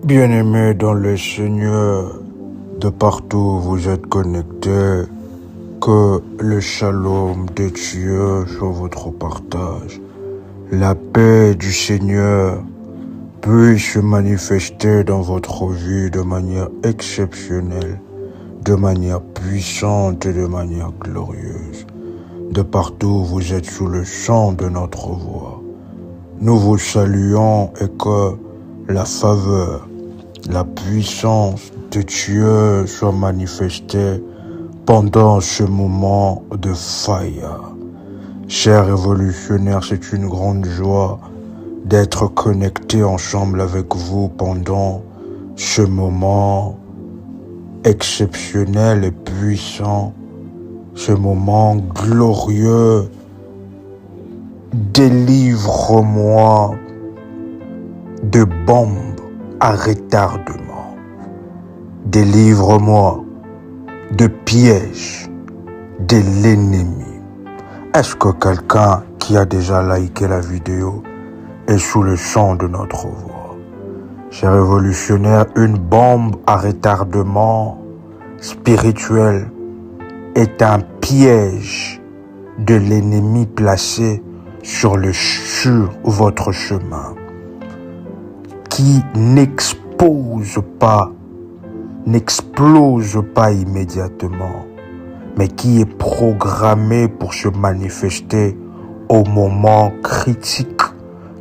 Bien-aimés dans le Seigneur, de partout où vous êtes connectés, que le shalom de Dieu soit votre partage. La paix du Seigneur puisse se manifester dans votre vie de manière exceptionnelle, de manière puissante et de manière glorieuse. De partout où vous êtes sous le son de notre voix, nous vous saluons et que la faveur, la puissance de Dieu soit manifestée pendant ce moment de fire. Chers révolutionnaires, c'est une grande joie d'être connectés ensemble avec vous pendant ce moment exceptionnel et puissant, ce moment glorieux. Délivre-moi de bombes à retardement. Délivre-moi de pièges de l'ennemi. Est-ce que quelqu'un qui a déjà liké la vidéo est sous le son de notre voix? Chers révolutionnaires, une bombe à retardement spirituel est un piège de l'ennemi placé sur votre chemin, qui n'explose pas immédiatement, mais qui est programmé pour se manifester au moment critique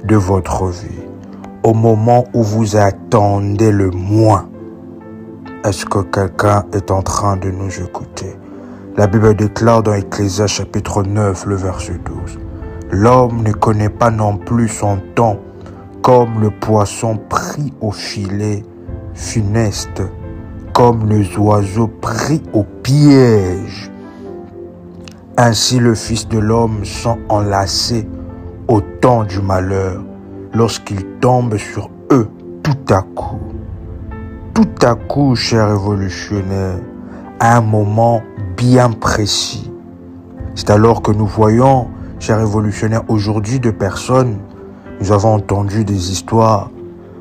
de votre vie, au moment où vous attendez le moins. Est-ce que quelqu'un est en train de nous écouter? La Bible déclare dans Ecclésias chapitre 9, le verset 12. L'homme ne connaît pas non plus son temps, comme le poisson pris au filet funeste, comme les oiseaux pris au piège. Ainsi le Fils de l'homme sont enlacés au temps du malheur, lorsqu'il tombe sur eux tout à coup. Tout à coup, chers révolutionnaires, à un moment bien précis. C'est alors que nous voyons, chers révolutionnaires, aujourd'hui de personnes, nous avons entendu des histoires,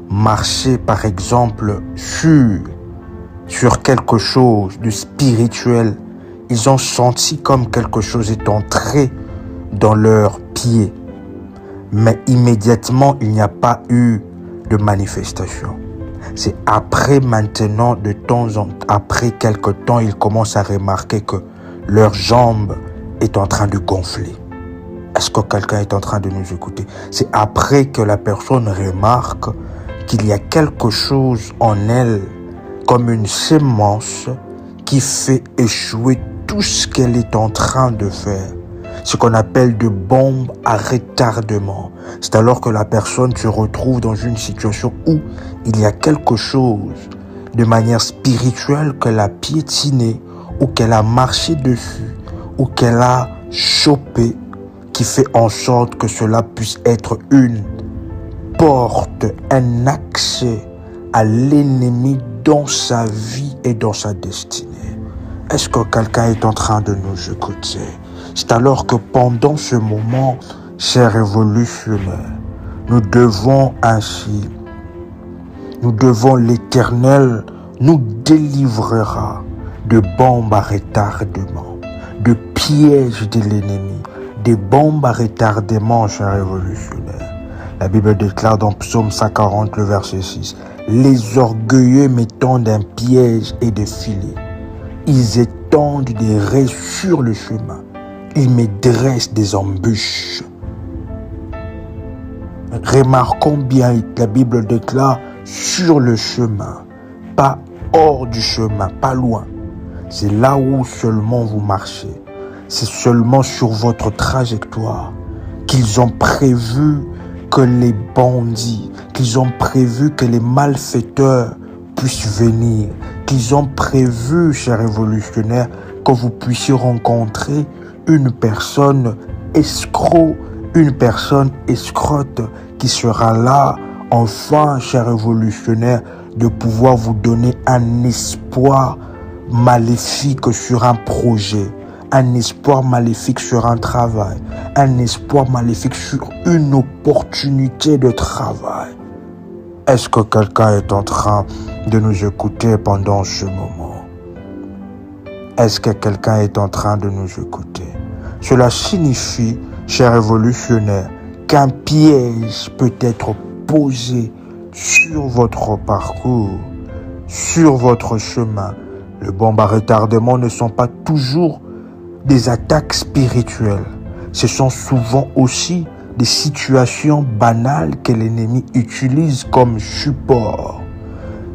marcher par exemple sur quelque chose de spirituel. Ils ont senti comme quelque chose est entré dans leurs pieds. Mais immédiatement, il n'y a pas eu de manifestation. C'est après maintenant, après quelque temps, ils commencent à remarquer que leur jambe est en train de gonfler. Est-ce que quelqu'un est en train de nous écouter? C'est après que la personne remarque qu'il y a quelque chose en elle, comme une sémence, qui fait échouer tout ce qu'elle est en train de faire. Ce qu'on appelle de bombes à retardement. C'est alors que la personne se retrouve dans une situation où il y a quelque chose de manière spirituelle qu'elle a piétiné, ou qu'elle a marché dessus, ou qu'elle a chopé, qui fait en sorte que cela puisse être une porte, un accès à l'ennemi dans sa vie et dans sa destinée. Est-ce que quelqu'un est en train de nous écouter? C'est alors que pendant ce moment, chers révolutionnaires, nous devons l'Éternel nous délivrera de bombes à retardement, de pièges de l'ennemi, des bombes à retardement, chers révolutionnaires. La Bible déclare dans Psaume 140, le verset 6, « Les orgueilleux m'étendent un piège et des filets. Ils étendent des raies sur le chemin. Ils me dressent des embûches. » Remarquons bien, la Bible déclare sur le chemin, pas hors du chemin, pas loin. C'est là où seulement vous marchez. C'est seulement sur votre trajectoire qu'ils ont prévu que les bandits, qu'ils ont prévu que les malfaiteurs puissent venir, qu'ils ont prévu, chers révolutionnaires, que vous puissiez rencontrer une personne escroc, une personne escrote qui sera là, enfin, chers révolutionnaires, de pouvoir vous donner un espoir maléfique sur un projet, un espoir maléfique sur un travail, un espoir maléfique sur une opportunité de travail. Est-ce que quelqu'un est en train de nous écouter pendant ce moment? Est-ce que quelqu'un est en train de nous écouter? Cela signifie, chers révolutionnaires, qu'un piège peut être posé sur votre parcours, sur votre chemin. Les bombes à retardement ne sont pas toujours des attaques spirituelles. Ce sont souvent aussi des situations banales que l'ennemi utilise comme support.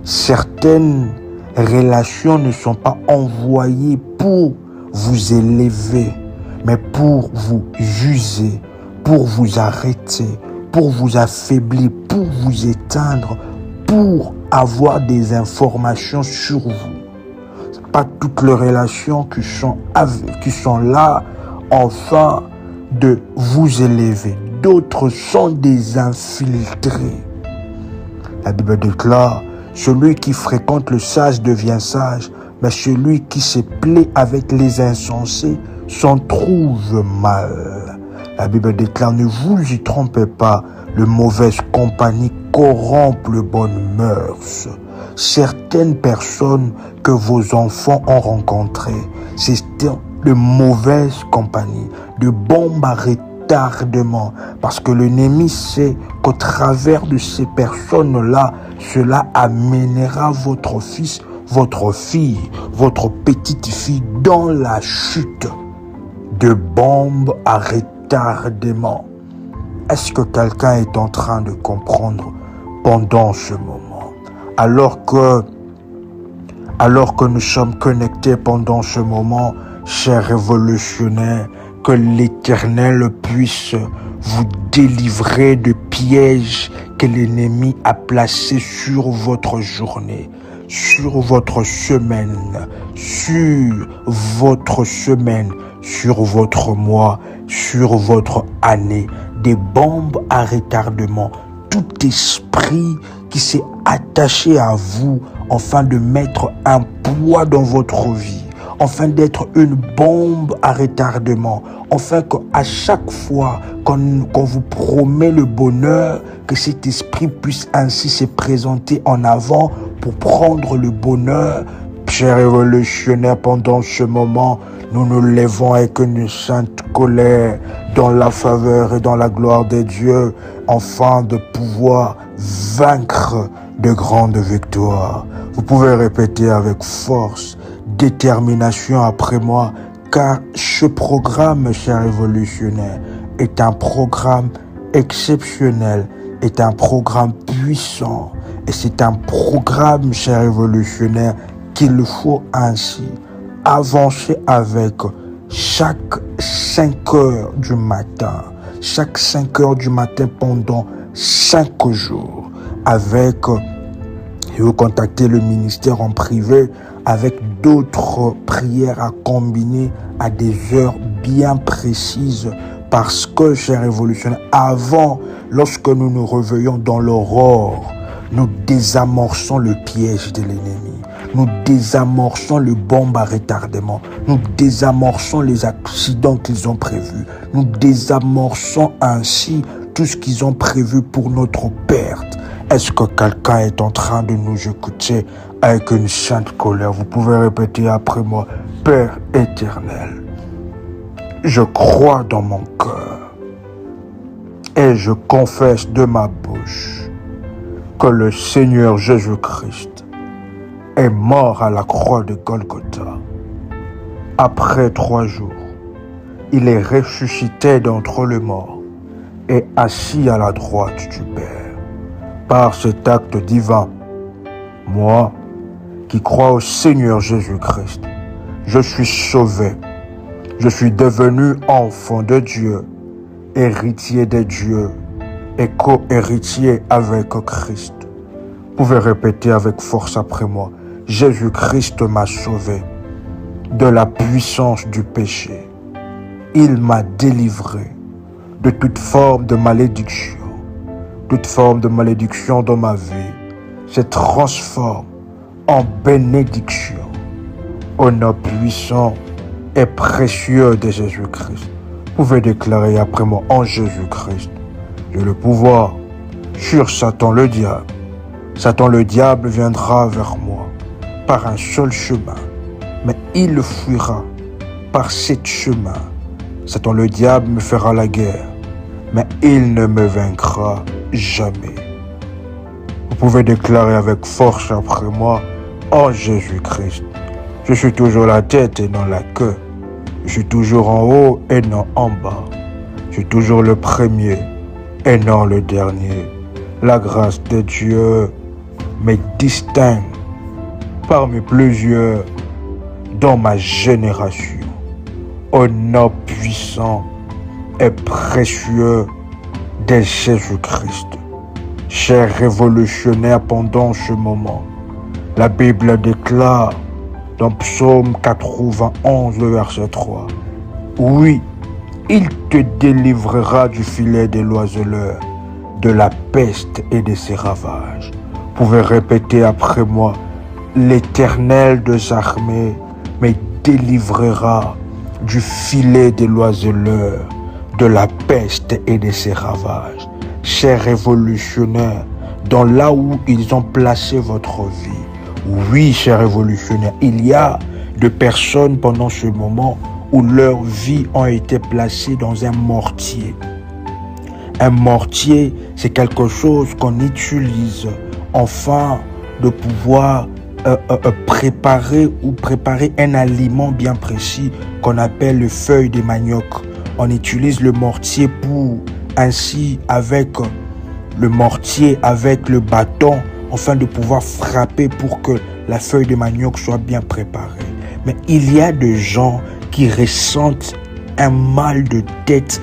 Certaines relations ne sont pas envoyées pour vous élever, mais pour vous user, pour vous arrêter, pour vous affaiblir, pour vous éteindre, pour avoir des informations sur vous. Pas toutes les relations qui sont là, enfin, de vous élever. D'autres sont des infiltrés. La Bible déclare, celui qui fréquente le sage devient sage, mais celui qui se plaît avec les insensés s'en trouve mal. La Bible déclare, ne vous y trompez pas, le mauvaise compagnie corrompt les bonnes mœurs. Certaines personnes que vos enfants ont rencontrées, c'était de mauvaises compagnies, de bombes à retardement, parce que l'ennemi sait qu'au travers de ces personnes-là, cela amènera votre fils, votre fille, votre petite fille dans la chute de bombes à retardement. Est-ce que quelqu'un est en train de comprendre pendant ce moment? Alors que nous sommes connectés pendant ce moment, chers révolutionnaires, que l'Éternel puisse vous délivrer de pièges que l'ennemi a placés sur votre journée, sur votre semaine, sur votre mois, sur votre année. Des bombes à retardement, tout esprit qui s'est attaché à vous afin de mettre un poids dans votre vie, afin d'être une bombe à retardement, afin qu'à chaque fois qu'on vous promet le bonheur, que cet esprit puisse ainsi se présenter en avant pour prendre le bonheur. Chers révolutionnaires, pendant ce moment, nous nous levons avec une sainte colère dans la faveur et dans la gloire de Dieu, afin de pouvoir vaincre de grandes victoires. Vous pouvez répéter avec force, détermination après moi, car ce programme, chers révolutionnaires, est un programme exceptionnel, est un programme puissant, et c'est un programme, chers révolutionnaires, qu'il faut ainsi avancer avec chaque 5 heures du matin. Chaque 5 heures du matin pendant 5 jours. Et vous contactez le ministère en privé avec d'autres prières à combiner à des heures bien précises. Parce que, chers révolutionnaires, avant, lorsque nous nous réveillons dans l'aurore, nous désamorçons le piège de l'ennemi. Nous désamorçons le bombe à retardement. Nous désamorçons les accidents qu'ils ont prévus. Nous désamorçons ainsi tout ce qu'ils ont prévu pour notre perte. Est-ce que quelqu'un est en train de nous écouter avec une sainte colère? Vous pouvez répéter après moi, Père éternel, je crois dans mon cœur et je confesse de ma bouche que le Seigneur Jésus-Christ est mort à la croix de Golgotha. Après 3 jours, il est ressuscité d'entre les morts et assis à la droite du Père. Par cet acte divin, moi, qui crois au Seigneur Jésus-Christ, je suis sauvé. Je suis devenu enfant de Dieu, héritier de Dieu et co-héritier avec Christ. Vous pouvez répéter avec force après moi. Jésus-Christ m'a sauvé de la puissance du péché. Il m'a délivré de toute forme de malédiction. Toute forme de malédiction dans ma vie se transforme en bénédiction. Au nom puissant et précieux de Jésus-Christ. Vous pouvez déclarer après moi, en Jésus-Christ, j'ai le pouvoir sur Satan le diable Satan le diable viendra vers moi par un seul chemin, mais il fuira par 7 chemins. Satan le diable me fera la guerre, mais il ne me vaincra jamais. Vous pouvez déclarer avec force après moi, en Jésus-Christ, je suis toujours la tête et non la queue. Je suis toujours en haut et non en bas. Je suis toujours le premier et non le dernier. La grâce de Dieu me distingue parmi plusieurs dans ma génération. Au nom puissant et précieux de Jésus-Christ. Chers révolutionnaires, pendant ce moment, la Bible déclare dans Psaume 91, le verset 3, « Oui, il te délivrera du filet des l'oiseleur, de la peste et de ses ravages. » Vous pouvez répéter après moi, « L'Éternel des armées me délivrera du filet des l'oiseleur, de la peste et de ses ravages. » Chers révolutionnaires, dans là où ils ont placé votre vie, oui, chers révolutionnaires, il y a de personnes pendant ce moment où leur vie a été placée dans un mortier. Un mortier, c'est quelque chose qu'on utilise afin de pouvoir préparer un aliment bien précis qu'on appelle le feuille de manioc. On utilise le mortier pour ainsi avec le mortier, avec le bâton, afin de pouvoir frapper pour que la feuille de manioc soit bien préparée. Mais il y a des gens qui ressentent un mal de tête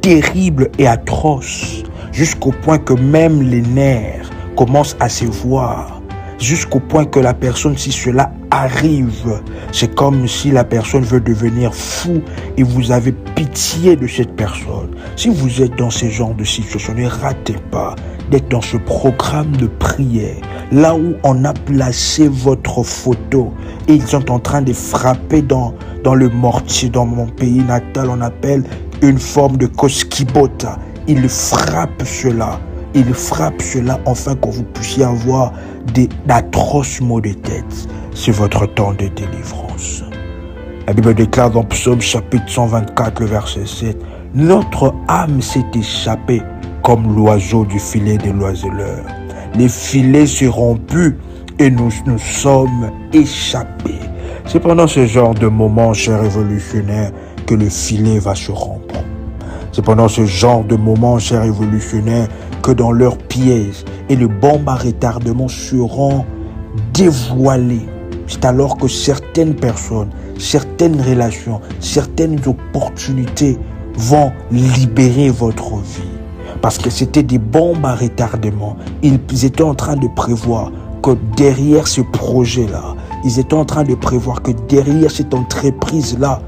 terrible et atroce, jusqu'au point que même les nerfs commencent à se voir, jusqu'au point que la personne, si cela arrive, c'est comme si la personne veut devenir fou et vous avez pitié de cette personne. Si vous êtes dans ce genre de situation, ne ratez pas d'être dans ce programme de prière, là où on a placé votre photo et ils sont en train de frapper dans le mortier. Dans mon pays natal, on appelle une forme de koskibota. Ils frappent cela. Ils frappent cela afin que vous puissiez avoir d'atroces maux de tête. C'est votre temps de délivrance. La Bible déclare dans Psaume chapitre 124, le verset 7, « Notre âme s'est échappée comme l'oiseau du filet de l'oiseleur. Les filets se rompus et nous sommes échappés. » C'est pendant ce genre de moment, chers révolutionnaires, que le filet va se rompre. C'est pendant ce genre de moment, chers révolutionnaires, que dans leurs pièges et le bombe à retardement seront dévoilés. C'est alors que certaines personnes, certaines relations, certaines opportunités vont libérer votre vie. Parce que c'était des bombes à retardement. Ils étaient en train de prévoir que derrière ce projet-là, ils étaient en train de prévoir que derrière cette entreprise-là,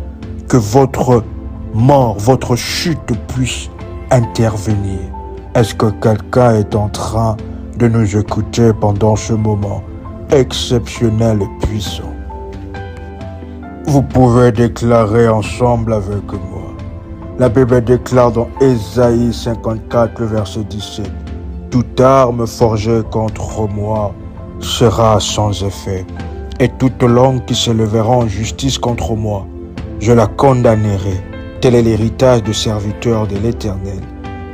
que votre mort, votre chute puisse intervenir. Est-ce que quelqu'un est en train de nous écouter pendant ce moment exceptionnel et puissant? Vous pouvez déclarer ensemble avec moi. La Bible déclare dans Ésaïe 54, le verset 17, « Toute arme forgée contre moi sera sans effet, et toute langue qui s'élèvera en justice contre moi, je la condamnerai. Tel est l'héritage de serviteurs de l'Éternel.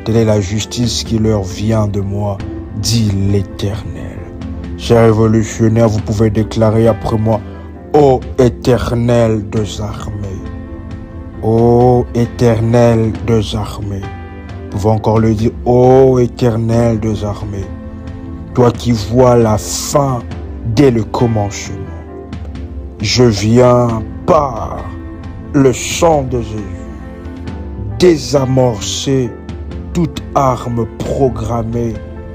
Telle est la justice qui leur vient de moi, dit l'Éternel. » Chers révolutionnaires, vous pouvez déclarer après moi, « Ô Éternel des armées, ô Éternel des armées. » Vous pouvez encore le dire, « Ô Éternel des armées, toi qui vois la fin dès le commencement. Je viens par le sang de Jésus désamorcer toute arme programmée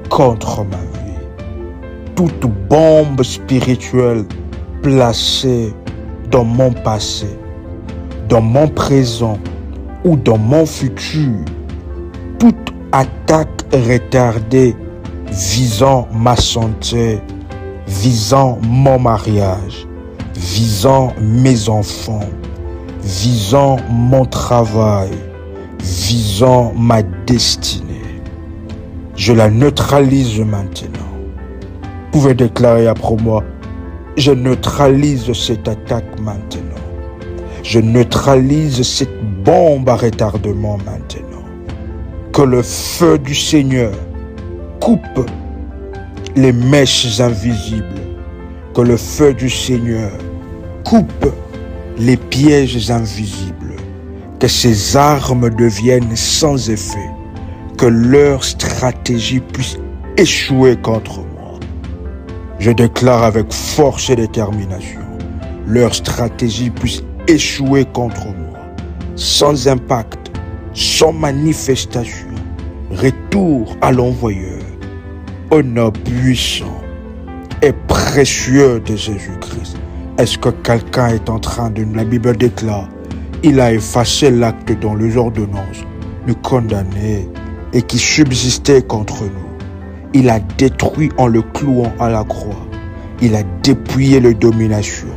contre ma vie, toute bombe spirituelle placée dans mon passé, dans mon présent ou dans mon futur, toute attaque retardée visant ma santé, visant mon mariage, visant mes enfants, visant mon travail, visant ma destinée. Je la neutralise maintenant pouvez déclarer après moi, je neutralise cette attaque maintenant. Je neutralise cette bombe à retardement maintenant. Que le feu du Seigneur coupe les mèches invisibles. Que le feu du Seigneur coupe les pièges invisibles. Que ces armes deviennent sans effet. Que leur stratégie puisse échouer contre moi. Je déclare avec force et détermination, leur stratégie puisse échouer contre moi, sans impact, sans manifestation. Retour à l'envoyeur, au nom puissant et précieux de Jésus-Christ. Est-ce que quelqu'un est en train de... La Bible déclare, il a effacé l'acte dont les ordonnances nous condamnaient et qui subsistait contre nous. Il a détruit en le clouant à la croix. Il a dépouillé les dominations.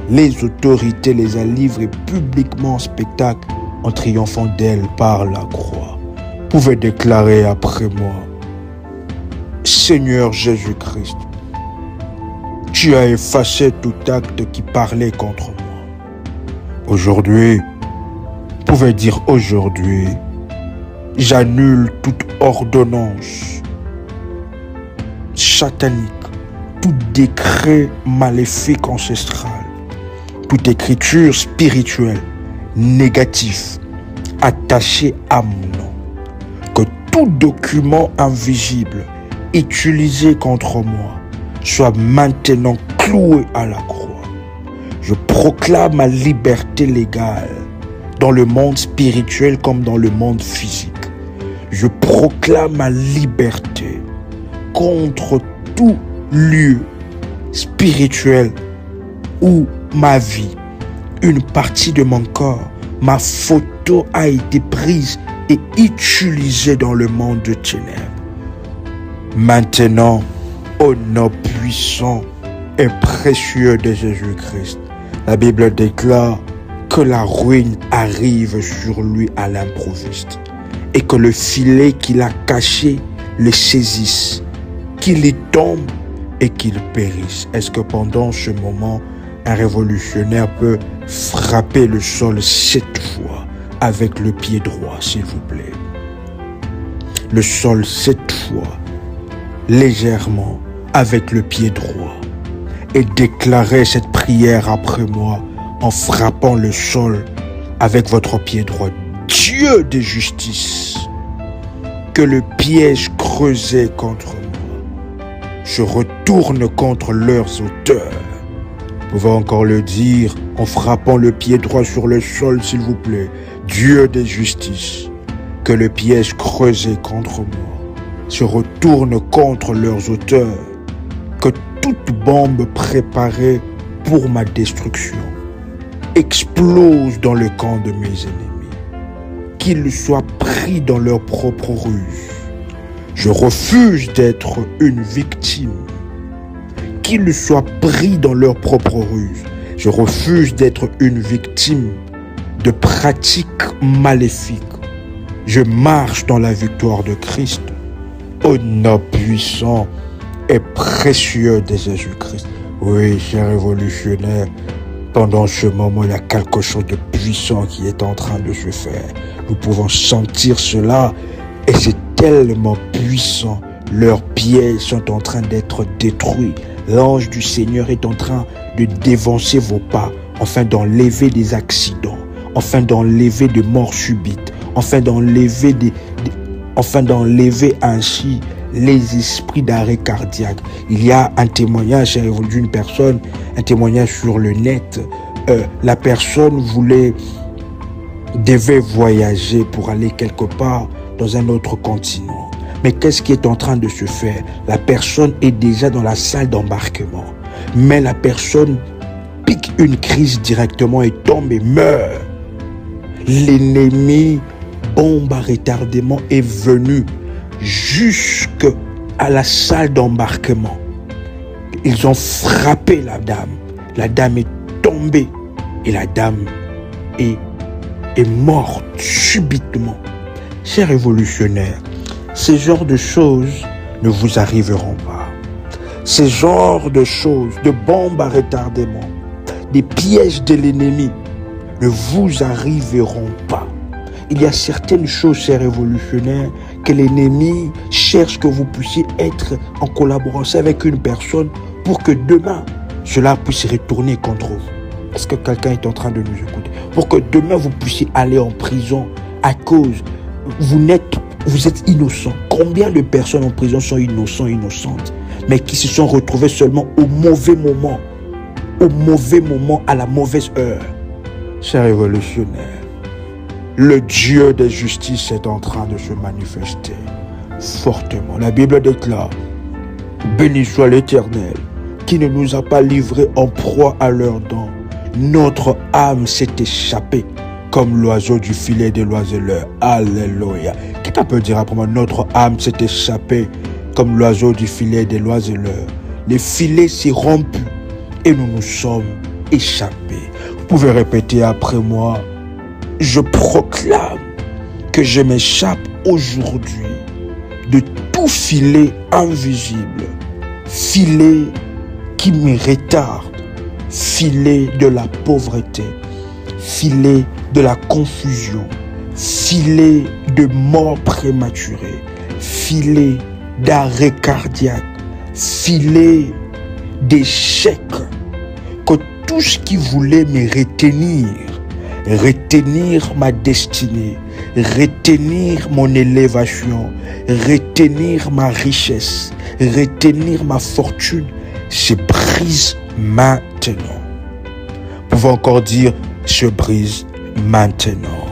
Les autorités les a livrées publiquement en spectacle en triomphant d'elles par la croix. Vous pouvez déclarer après moi, Seigneur Jésus-Christ, tu as effacé tout acte qui parlait contre moi. Aujourd'hui, vous pouvez dire aujourd'hui, j'annule toute ordonnance satanique, tout décret maléfique ancestral, toute écriture spirituelle négative attachée à mon nom, que tout document invisible utilisé contre moi soit maintenant cloué à la croix. Je proclame ma liberté légale dans le monde spirituel comme dans le monde physique. Je proclame ma liberté contre tout lieu spirituel où ma vie, une partie de mon corps, ma photo a été prise et utilisée dans le monde de ténèbres. Maintenant, au nom puissant et précieux de Jésus-Christ, la Bible déclare que la ruine arrive sur lui à l'improviste et que le filet qu'il a caché le saisisse, qu'il y tombe et qu'il périsse. Est-ce que pendant ce moment, un révolutionnaire peut frapper le sol 7 fois avec le pied droit, s'il vous plaît? Le sol 7 fois, légèrement, avec le pied droit, et déclarer cette prière après moi en frappant le sol avec votre pied droit. Dieu de justice, que le piège creusé contre moi se retourne contre leurs auteurs. Vous pouvez encore le dire en frappant le pied droit sur le sol, s'il vous plaît. Dieu de justice, que le piège creusé contre moi se retourne contre leurs auteurs. Que toute bombe préparée pour ma destruction explose dans le camp de mes ennemis. Qu'ils soient pris dans leur propre ruse. Je refuse d'être une victime. Qu'ils soient pris dans leur propre ruse. Je refuse d'être une victime de pratiques maléfiques. Je marche dans la victoire de Christ, au nom puissant et précieux de Jésus-Christ. Oui, cher révolutionnaire, pendant ce moment, il y a quelque chose de puissant qui est en train de se faire. Nous pouvons sentir cela et c'est tellement puissant. Leurs pieds sont en train d'être détruits. L'ange du Seigneur est en train de dévancer vos pas, afin d'enlever des accidents, afin d'enlever des morts subites, afin d'enlever ainsi les esprits d'arrêt cardiaque. Il y a un témoignage d'une personne, un témoignage sur le net. La personne devait voyager pour aller quelque part dans un autre continent. Mais qu'est-ce qui est en train de se faire? La personne est déjà dans la salle d'embarquement. Mais la personne pique une crise directement et tombe et meurt. L'ennemi, bombe à retardement, est venu jusqu'à la salle d'embarquement. Ils ont frappé la dame. La dame est tombée et la dame est morte subitement. Chers révolutionnaires, ces genres de choses ne vous arriveront pas. Ces genres de choses, de bombes à retardement, des pièges de l'ennemi ne vous arriveront pas. Il y a certaines choses, chers révolutionnaires, que l'ennemi cherche que vous puissiez être en collaboration avec une personne pour que demain, cela puisse retourner contre vous. Est-ce que quelqu'un est en train de nous écouter? Pour que demain, vous puissiez aller en prison à cause, vous êtes innocent. Combien de personnes en prison sont innocents, innocentes, mais qui se sont retrouvées seulement au mauvais moment, à la mauvaise heure? Chers révolutionnaires, le Dieu de justice est en train de se manifester fortement. La Bible déclare: béni soit l'Éternel qui ne nous a pas livrés en proie à leurs dents. Notre âme s'est échappée comme l'oiseau du filet de l'oiseleur. Alléluia. Quelqu'un peut dire après moi: notre âme s'est échappée comme l'oiseau du filet de l'oiseleur. Le filet s'est rompu et nous nous sommes échappés. Vous pouvez répéter après moi: je proclame que je m'échappe aujourd'hui de tout filet invisible, filet qui me retarde, filet de la pauvreté, filet de la confusion, filet de mort prématurée, filet d'arrêt cardiaque, filet d'échec, que tout ce qui voulait me retenir ma destinée, retenir mon élévation, retenir ma richesse, retenir ma fortune, se brise maintenant. Vous pouvez encore dire: se brise maintenant.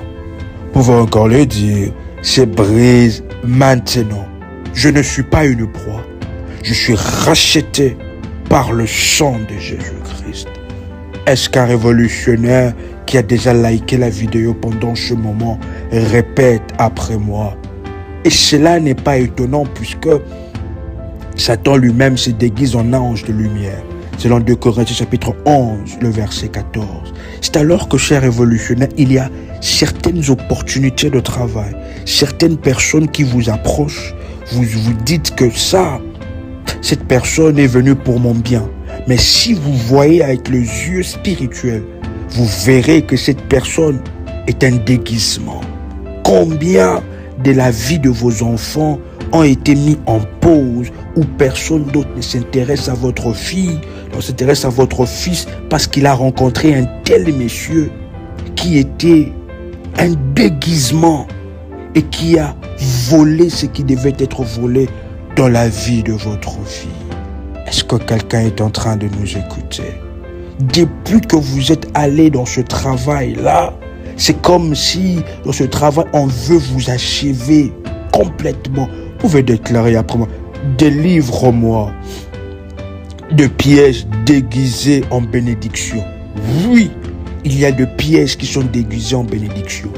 Vous pouvez encore le dire: se brise maintenant. Je ne suis pas une proie. Je suis racheté par le sang de Jésus-Christ. Est-ce qu'un révolutionnaire qui a déjà liké la vidéo pendant ce moment répète après moi? Et cela n'est pas étonnant puisque Satan lui-même se déguise en ange de lumière. Selon 2 Corinthiens chapitre 11, le verset 14. C'est alors que, chers révolutionnaires, il y a certaines opportunités de travail, certaines personnes qui vous approchent, vous vous dites que cette personne est venue pour mon bien. Mais si vous voyez avec les yeux spirituels, vous verrez que cette personne est un déguisement. Combien de la vie de vos enfants ont été mis en pause où personne d'autre ne s'intéresse à votre fille, ne s'intéresse à votre fils parce qu'il a rencontré un tel monsieur qui était un déguisement et qui a volé ce qui devait être volé dans la vie de votre fille. Est-ce que quelqu'un est en train de nous écouter? Depuis que vous êtes allé dans ce travail-là, c'est comme si dans ce travail, on veut vous achever complètement. Vous pouvez déclarer après moi: délivre-moi de pièges déguisés en bénédiction. Oui, il y a des pièges qui sont déguisés en bénédiction.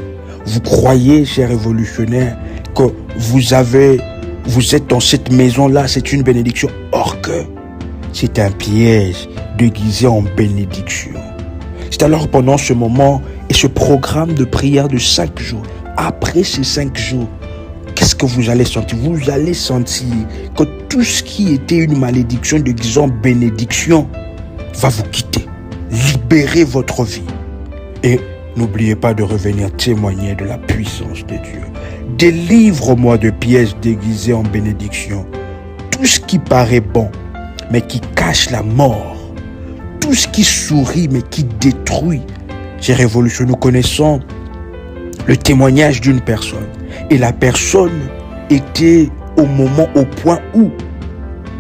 Vous croyez, chers révolutionnaires, que vous êtes dans cette maison-là, c'est une bénédiction. Or que c'est un piège déguisé en bénédiction. C'est alors pendant ce moment et ce programme de prière de 5 jours, après ces 5 jours, qu'est-ce que vous allez sentir? Vous allez sentir que tout ce qui était une malédiction déguisée en bénédiction va vous quitter. Libérez votre vie. Et n'oubliez pas de revenir témoigner de la puissance de Dieu. Délivre-moi de pièges déguisés en bénédiction. Tout ce qui paraît bon, mais qui cache la mort. Tout ce qui sourit, mais qui détruit. Chez Révolution, nous connaissons le témoignage d'une personne. Et la personne était au point où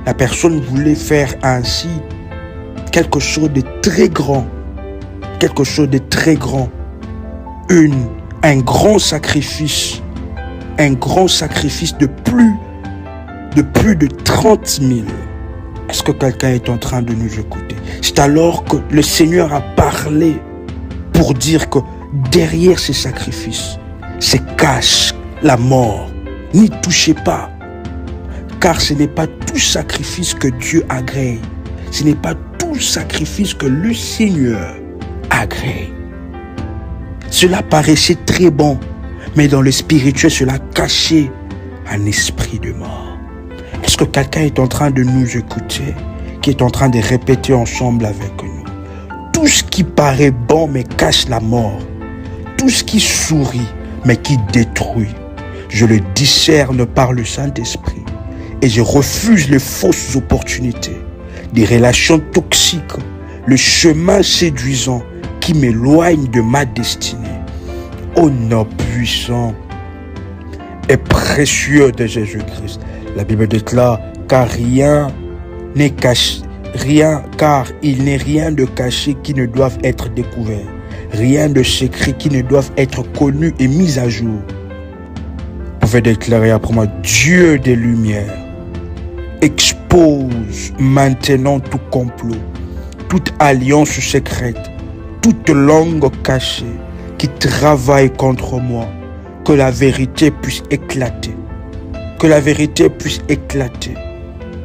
la personne voulait faire ainsi quelque chose de très grand. Quelque chose de très grand. Un grand sacrifice. Un grand sacrifice de plus de 30 000. Est-ce que quelqu'un est en train de nous écouter? C'est alors que le Seigneur a parlé pour dire que derrière ces sacrifices se cache la mort. N'y touchez pas. Car ce n'est pas tout sacrifice que Dieu agrée. Ce n'est pas tout sacrifice que le Seigneur agrée. Cela paraissait très bon, mais dans le spirituel, cela cachait un esprit de mort. Est-ce Est-ce que quelqu'un est en train de nous écouter, qui est en train de répéter ensemble avec nous? Tout ce qui paraît bon mais cache la mort. Tout ce qui sourit mais qui détruit. Je le discerne par le Saint-Esprit et je refuse les fausses opportunités, des relations toxiques, le chemin séduisant qui m'éloigne de ma destinée. Ô nom puissant et précieux de Jésus-Christ. La Bible déclare, car il n'est rien de caché qui ne doive être découvert, rien de secret qui ne doive être connu et mis à jour. Vous pouvez déclarer après moi, Dieu des Lumières, expose maintenant tout complot, toute alliance secrète, toute langue cachée qui travaille contre moi, que la vérité puisse éclater, que la vérité puisse éclater,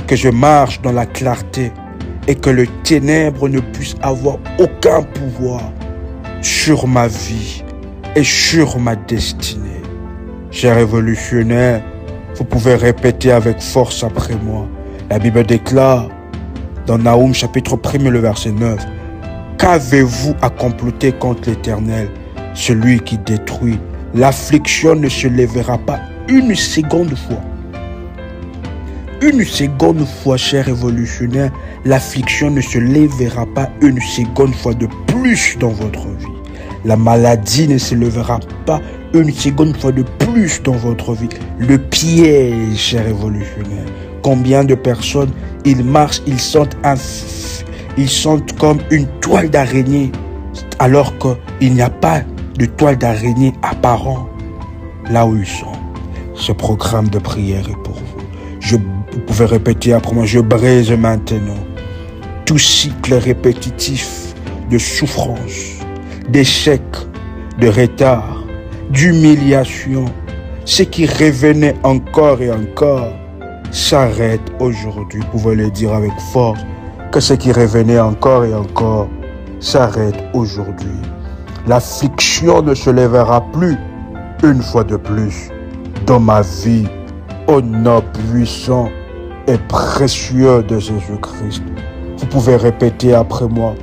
que je marche dans la clarté et que le ténèbre ne puisse avoir aucun pouvoir sur ma vie et sur ma destinée. Chers révolutionnaires, vous pouvez répéter avec force après moi. La Bible déclare dans Naoum chapitre 1er le verset 9, qu'avez-vous à comploter contre l'Éternel, celui qui détruit? L'affliction ne se lèvera pas une seconde fois. Une seconde fois, chers révolutionnaires, l'affliction ne se lèvera pas une seconde fois de plus dans votre vie. La maladie ne se lèvera pas une seconde fois de plus dans votre vie. Le piège, chers révolutionnaires. Combien de personnes, ils marchent, ils sentent comme une toile d'araignée, alors qu'il n'y a pas de toile d'araignée apparent là où ils sont. Ce programme de prière est pour vous. Vous pouvez répéter après moi, je brise maintenant tout cycle répétitif de souffrance, d'échec, de retard, d'humiliation. Ce qui revenait encore et encore s'arrête aujourd'hui. Vous pouvez le dire avec force, que ce qui revenait encore et encore s'arrête aujourd'hui. L'affliction ne se lèvera plus une fois de plus dans ma vie, au nom puissant et précieux de Jésus-Christ. Vous pouvez répéter après moi,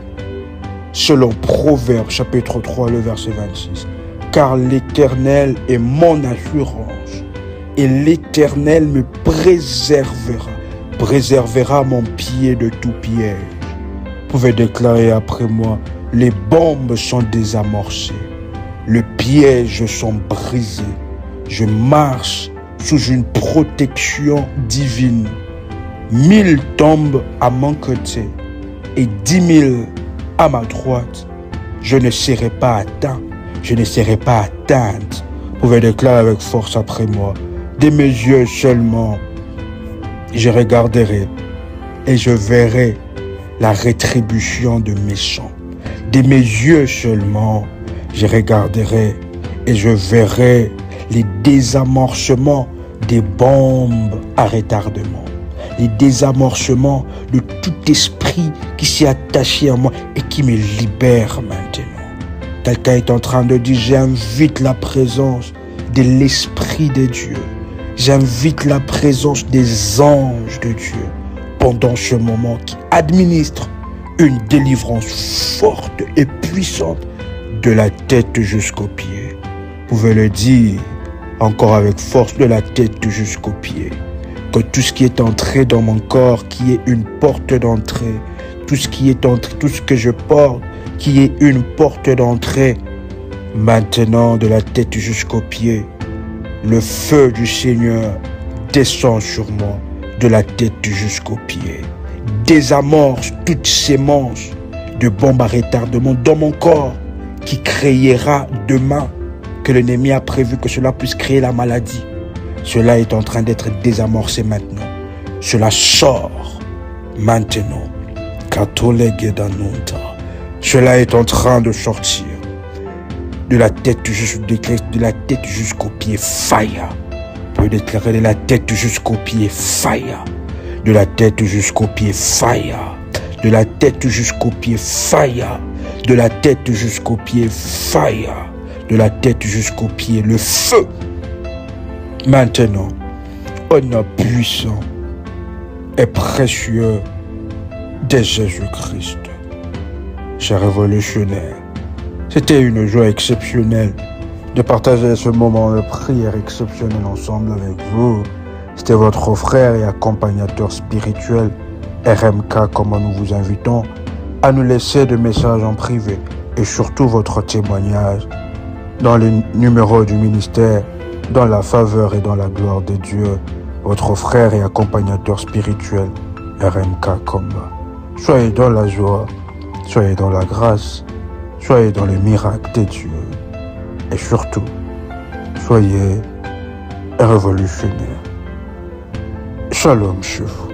selon Proverbes chapitre 3, le verset 26. Car l'Éternel est mon assurance et l'Éternel me préservera mon pied de tout piège. Vous pouvez déclarer après moi, les bombes sont désamorcées, les pièges sont brisés. Je marche sous une protection divine. 1000 tombent à mon côté et 10 000 à ma droite. Je ne serai pas atteint, je ne serai pas atteinte. Vous pouvez déclarer avec force après moi. De mes yeux seulement, je regarderai et je verrai la rétribution de méchants. De mes yeux seulement, je regarderai et je verrai les désamorcements des bombes à retardement, les désamorcements de tout esprit qui s'est attaché à moi et qui me libère maintenant. Quelqu'un est en train de dire, j'invite la présence de l'Esprit de Dieu. J'invite la présence des anges de Dieu pendant ce moment qui administre une délivrance forte et puissante de la tête jusqu'aux pieds. Vous pouvez le dire encore avec force, de la tête jusqu'aux pieds. Que tout ce qui est entré dans mon corps, qui est une porte d'entrée, tout ce qui est entré, tout ce que je porte, qui est une porte d'entrée, maintenant de la tête jusqu'aux pieds, le feu du Seigneur descend sur moi, de la tête jusqu'aux pieds. Désamorce toute sémence de bombes à retardement dans mon corps qui créera demain, que l'ennemi a prévu que cela puisse créer la maladie. Cela est en train d'être désamorcé maintenant. Cela sort maintenant. Cela est en train de sortir. De la tête jusqu'au pied, fire. Vous pouvez déclarer de la tête jusqu'au pied, fire. De la tête jusqu'au pied, fire. De la tête jusqu'au pied, fire. De la tête jusqu'au pied, fire. De la tête jusqu'au pied, le feu. Maintenant, au nom puissant et précieux de Jésus-Christ. Chers révolutionnaires, c'était une joie exceptionnelle de partager ce moment de prière exceptionnel ensemble avec vous. C'était votre frère et accompagnateur spirituel, RMK, comme nous vous invitons à nous laisser des messages en privé et surtout votre témoignage dans les numéros du ministère, dans la faveur et dans la gloire de Dieu. Votre frère et accompagnateur spirituel, RMK Komba. Soyez dans la joie, soyez dans la grâce, soyez dans les miracles de Dieu. Et surtout, soyez révolutionnaires. Shalom chez vous.